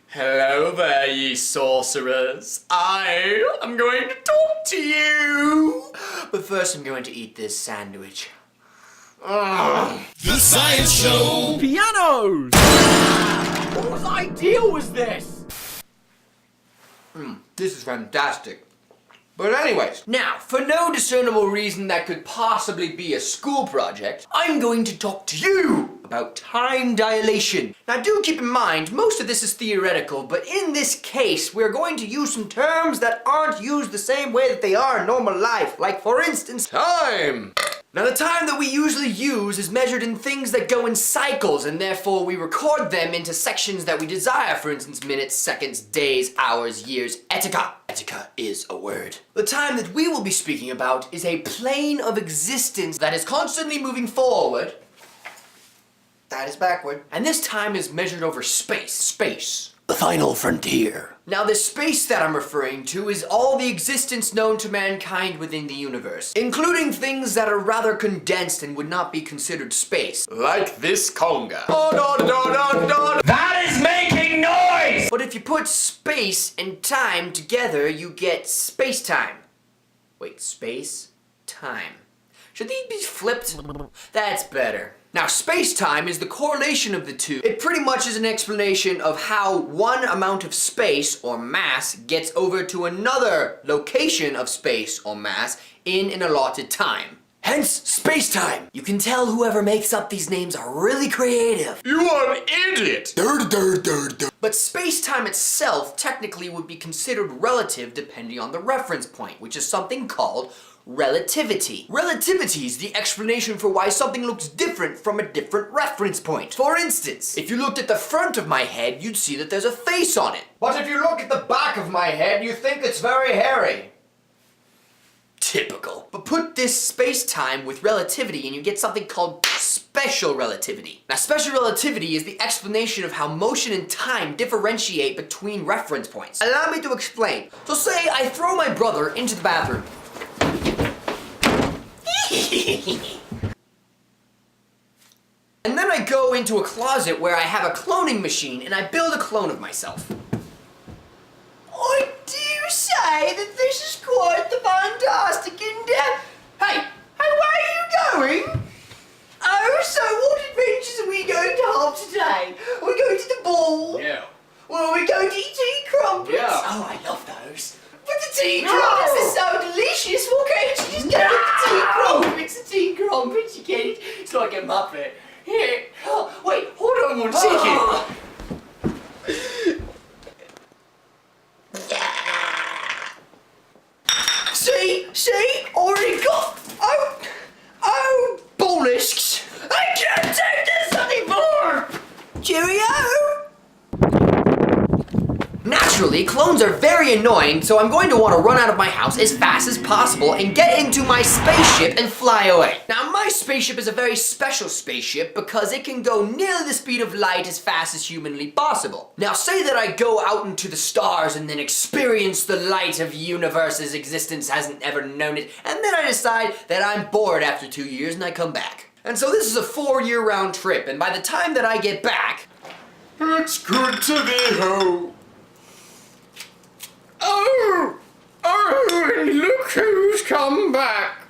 Hello there, ye sorcerers. I am going to talk to you. But first I'm going to eat this sandwich. The Science Show! Pianos! Whose idea was this? This is fantastic. But anyways, now, for no discernible reason that could possibly be a school project, I'm going to talk to you about time dilation. Now do keep in mind, most of this is theoretical, but in this case, we're going to use some terms that aren't used the same way that they are in normal life. Like, for instance, time. Now the time that we usually use is measured in things that go in cycles, and therefore we record them into sections that we desire, for instance minutes, seconds, days, hours, years, etc. Etc is a word. The time that we will be speaking about is a plane of existence that is constantly moving forward. That is backward. And this time is measured over space. Space. The final frontier. Now the space that I'm referring to is all the existence known to mankind within the universe, including things that are rather condensed and would not be considered space. Like this conga. That is making noise! But if you put space and time together, you get space-time. Wait, space? Time. Should these be flipped? That's better. Now, space-time is the correlation of the two. It pretty much is an explanation of how one amount of space or mass gets over to another location of space or mass in an allotted time. Hence, space-time. You can tell whoever makes up these names are really creative. You are an idiot! But space-time itself technically would be considered relative depending on the reference point, which is something called relativity. Relativity is the explanation for why something looks different from a different reference point. For instance, if you looked at the front of my head, you'd see that there's a face on it. But if you look at the back of my head, you think it's very hairy. Typical. But put this space-time with relativity and you get something called special relativity. Now, special relativity is the explanation of how motion and time differentiate between reference points. Allow me to explain. So say I throw my brother into the bathroom. And then I go into a closet where I have a cloning machine and I build a clone of myself. I do say that this is quite the fantastic endeavor. Hey, where are you going? Oh, so what adventures are we going to have today? Are we going to the ball? Yeah. Well, are we going to eat tea crumpets? Yeah. Oh, I love those. But the tea crumpets are so delicious. Why can't you just get the tea crumpets? The tea crumpets, you get it? It's like a muppet. Here. Oh, wait, hold on one second. See? Already got. Oh, bollisks. I can't take this anymore. Cheerio. Naturally, clones are very annoying, so I'm going to want to run out of my house as fast as possible and get into my spaceship and fly away. Now, my spaceship is a very special spaceship because it can go nearly the speed of light as fast as humanly possible. Now, say that I go out into the stars and then experience the light of universe's existence hasn't ever known it, and then I decide that I'm bored after 2 years and I come back. And so this is a 4-year round trip, and by the time that I get back, it's good to be home. Oh, look who's come back.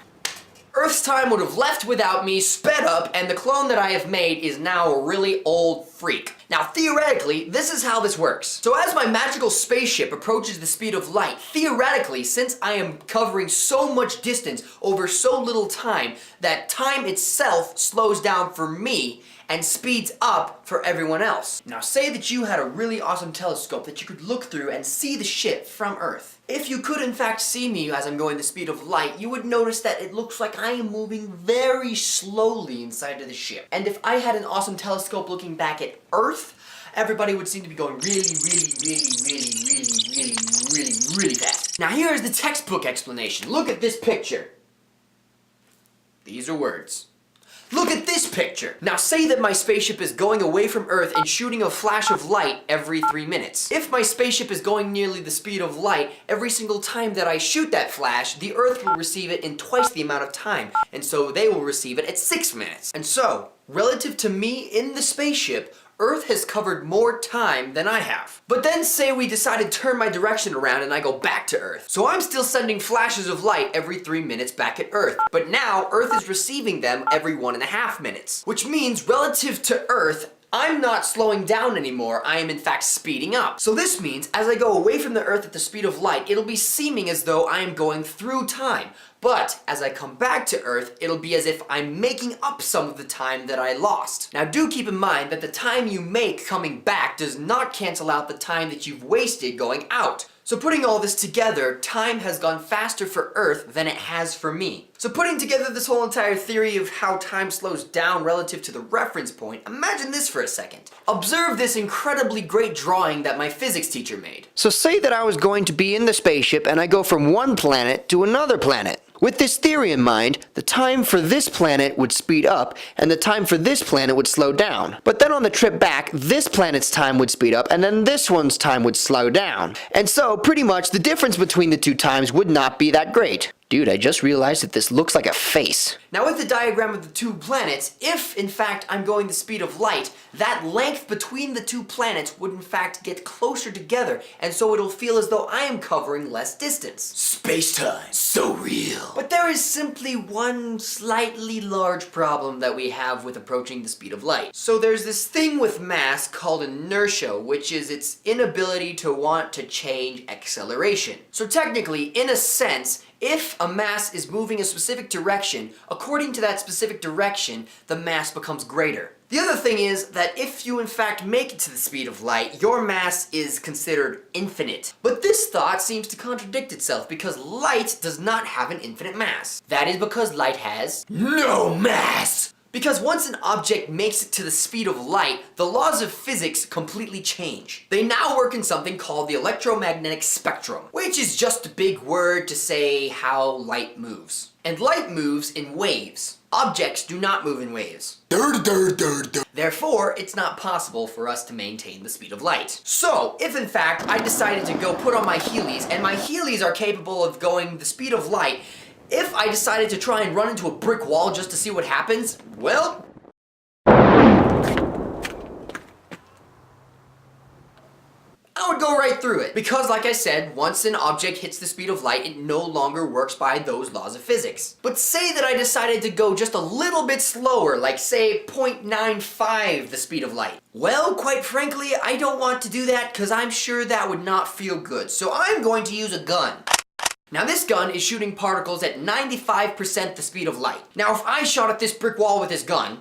Earth's time would have left without me, sped up, and the clone that I have made is now a really old freak. Now, theoretically, this is how this works. So as my magical spaceship approaches the speed of light, theoretically, since I am covering so much distance over so little time, that time itself slows down for me and speeds up for everyone else. Now, say that you had a really awesome telescope that you could look through and see the ship from Earth. If you could in fact see me as I'm going the speed of light, you would notice that it looks like I am moving very slowly inside of the ship. And if I had an awesome telescope looking back at Earth, everybody would seem to be going really fast. Now here is the textbook explanation. Look at this picture. These are words. Look at this picture. Now say that my spaceship is going away from Earth and shooting a flash of light every 3 minutes. If my spaceship is going nearly the speed of light, every single time that I shoot that flash, the Earth will receive it in twice the amount of time, and so they will receive it at 6 minutes. And so, relative to me in the spaceship, Earth has covered more time than I have. But then say we decide to turn my direction around and I go back to Earth. So I'm still sending flashes of light every 3 minutes back at Earth. But now Earth is receiving them every 1.5 minutes. Which means relative to Earth, I'm not slowing down anymore, I am in fact speeding up. So this means as I go away from the Earth at the speed of light, it'll be seeming as though I am going through time. But as I come back to Earth, it'll be as if I'm making up some of the time that I lost. Now do keep in mind that the time you make coming back does not cancel out the time that you've wasted going out. So putting all this together, time has gone faster for Earth than it has for me. So putting together this whole entire theory of how time slows down relative to the reference point, imagine this for a second. Observe this incredibly great drawing that my physics teacher made. So say that I was going to be in the spaceship and I go from one planet to another planet. With this theory in mind, the time for this planet would speed up, and the time for this planet would slow down. But then on the trip back, this planet's time would speed up, and then this one's time would slow down. And so, pretty much, the difference between the two times would not be that great. Dude, I just realized that this looks like a face. Now with the diagram of the two planets, if in fact I'm going the speed of light, that length between the two planets would in fact get closer together, and so it'll feel as though I am covering less distance. Space-time, so real. But there is simply one slightly large problem that we have with approaching the speed of light. So there's this thing with mass called inertia, which is its inability to want to change acceleration. So technically, in a sense, if a mass is moving a specific direction, according to that specific direction, the mass becomes greater. The other thing is that if you in fact make it to the speed of light, your mass is considered infinite. But this thought seems to contradict itself because light does not have an infinite mass. That is because light has no mass! Because once an object makes it to the speed of light, the laws of physics completely change. They now work in something called the electromagnetic spectrum, which is just a big word to say how light moves. And light moves in waves. Objects do not move in waves. Therefore, it's not possible for us to maintain the speed of light. So, if in fact I decided to go put on my Heelys, and my Heelys are capable of going the speed of light, if I decided to try and run into a brick wall just to see what happens, well, I would go right through it. Because like I said, once an object hits the speed of light, it no longer works by those laws of physics. But say that I decided to go just a little bit slower, like say 0.95 the speed of light. Well, quite frankly, I don't want to do that because I'm sure that would not feel good. So I'm going to use a gun. Now this gun is shooting particles at 95% the speed of light. Now if I shot at this brick wall with this gun,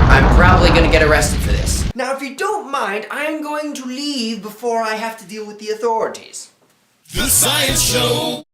I'm probably gonna get arrested for this. Now if you don't mind, I am going to leave before I have to deal with the authorities. The Science Show!